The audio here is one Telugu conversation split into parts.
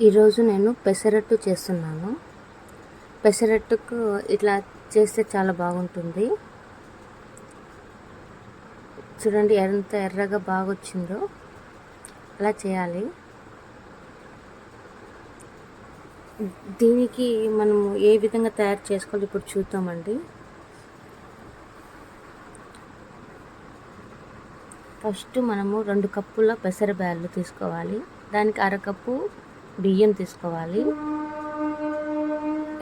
ఈరోజు నేను పెసరట్టు చేస్తున్నాను. పెసరట్టుకు ఇట్లా చేస్తే చాలా బాగుంటుంది. చూడండి ఎంత ఎర్రగా బాగా వచ్చిందో. అలా చేయాలి. దీనికి మనము ఏ విధంగా తయారు చేసుకోవాలి ఇప్పుడు చూద్దామండి. ఫస్ట్ మనము 2 కప్పుల పెసర బ్యాళ్ళు తీసుకోవాలి. దానికి అరకప్పు బియ్యం తీసుకోవాలి.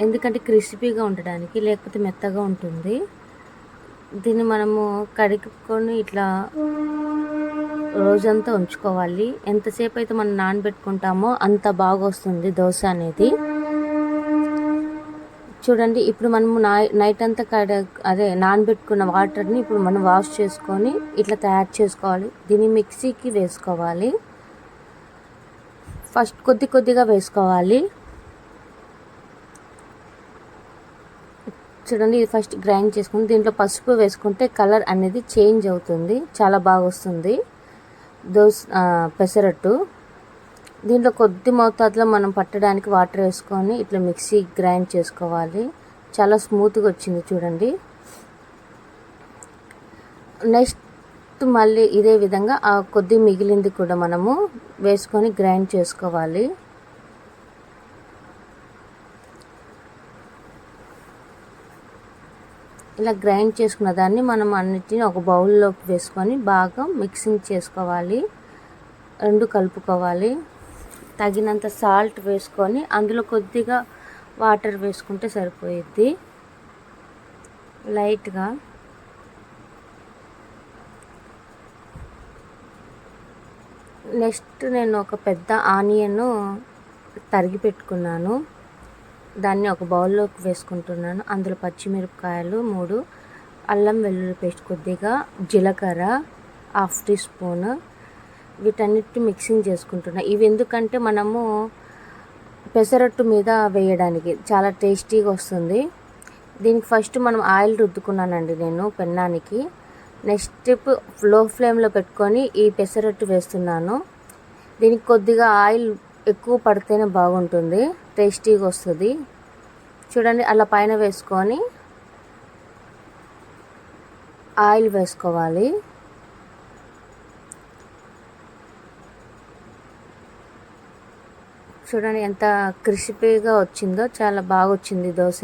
ఎందుకంటే క్రిస్పీగా ఉండడానికి, లేకపోతే మెత్తగా ఉంటుంది. దీన్ని మనము కడుక్కొని ఇట్లా రోజంతా ఉంచుకోవాలి. ఎంతసేపు అయితే మనం నానబెట్టుకుంటామో అంత బాగా వస్తుంది దోశ అనేది. చూడండి, ఇప్పుడు మనము నైట్ అంతా నానబెట్టుకున్న వాటర్ని ఇప్పుడు మనం వాష్ చేసుకొని ఇట్లా తయారు చేసుకోవాలి. దీన్ని మిక్సీకి వేసుకోవాలి. ఫస్ట్ కొద్దిగా వేసుకోవాలి. చూడండి, ఇది ఫస్ట్ గ్రైండ్ చేసుకుని దీంట్లో పసుపు వేసుకుంటే కలర్ అనేది చేంజ్ అవుతుంది, చాలా బాగా వస్తుంది పెసరట్టు. దీంట్లో కొద్ది మోతాదులో మనం పట్టడానికి వాటర్ వేసుకొని ఇట్లా మిక్సీ గ్రైండ్ చేసుకోవాలి. చాలా స్మూత్గా వచ్చింది చూడండి. నెక్స్ట్ మళ్ళీ ఇదే విధంగా ఆ కొద్ది మిగిలింది కూడా మనము వేసుకొని గ్రైండ్ చేసుకోవాలి. ఇలా గ్రైండ్ చేసుకున్న దాన్ని మనం అన్నిటిని ఒక బౌల్లోకి వేసుకొని బాగా మిక్సింగ్ చేసుకోవాలి. రెండు కలుపుకోవాలి. తగినంత సాల్ట్ వేసుకొని అందులో కొద్దిగా వాటర్ వేసుకుంటే సరిపోయిద్ది, లైట్గా. నెక్స్ట్ నేను ఒక పెద్ద ఆనియన్ తరిగి పెట్టుకున్నాను, దాన్ని ఒక బౌల్లోకి వేసుకుంటున్నాను. అందులో పచ్చిమిరపకాయలు 3, అల్లం వెల్లుల్లి పేస్ట్ కొద్దిగా, జీలకర్ర 1/2 టీ స్పూన్, వీటన్నిటి మిక్సింగ్ చేసుకుంటున్నాను. ఇవి ఎందుకంటే మనము పెసరట్టు మీద వేయడానికి చాలా టేస్టీగా వస్తుంది. దీనికి ఫస్ట్ మనం ఆయిల్ రుద్దుకున్నానండి నేను పెన్నానికి. నెక్స్ట్ స్టెప్ లో ఫ్లేమ్లో పెట్టుకొని ఈ పెసరట్టు వేస్తున్నాను. దీనికి కొద్దిగా ఆయిల్ ఎక్కువ పడితేనే బాగుంటుంది, టేస్టీగా వస్తుంది. చూడండి, అలా పైన వేసుకొని ఆయిల్ వేసుకోవాలి. చూడండి ఎంత క్రిస్పీగా వచ్చిందో, చాలా బాగా వచ్చింది dosa.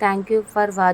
Thank you for watching.